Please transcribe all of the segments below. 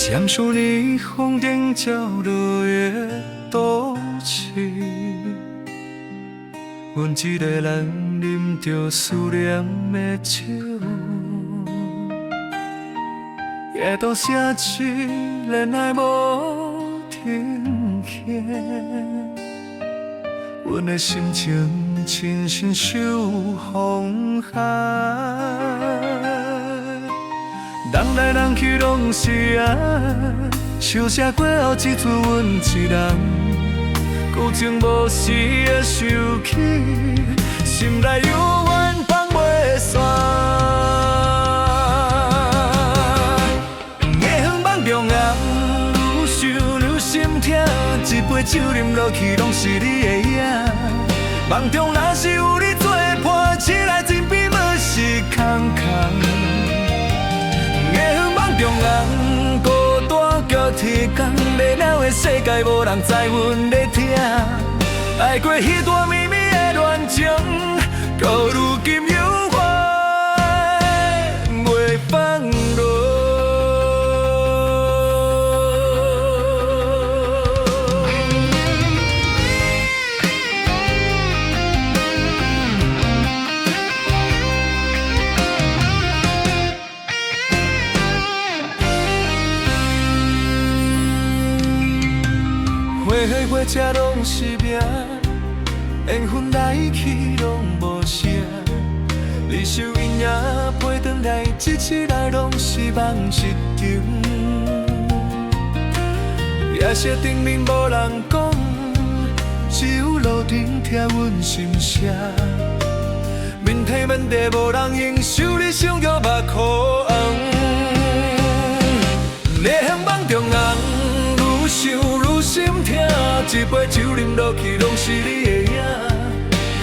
闪烁霓虹灯照落的都市，阮一个人啉着思念的酒，夜到城市恋爱无停歇，阮的心情亲身受风害。人来人去拢是爱，相写过后只剩阮一人，旧情无时会想起，心内犹原放袂散。夜昏梦中暗，愈想愈心痛，一杯酒啉落去拢是你的影。梦中若是有你作伴，醒来真比要是空空。夜昏梦中暗，孤单叫天光，热闹的世界无人知阮在听。爱过迄段绵绵的恋情，到如今犹原袂放落。花花这拢是命，缘分来去拢无声。离愁阴影飞转来，一次来拢是梦一场。夜色顶面无人讲，只有路灯贴阮心声。面体面地无人应，想你想着目眶红。夜昏梦中暗，愈想愈心痛，一杯酒啉落去拢是你的影。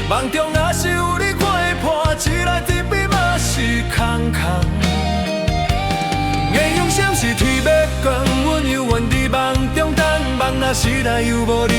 梦中若是有你陪伴，醒来这边嘛是空空。月亮闪是天要光，阮犹原伫梦中等，梦若醒来又无你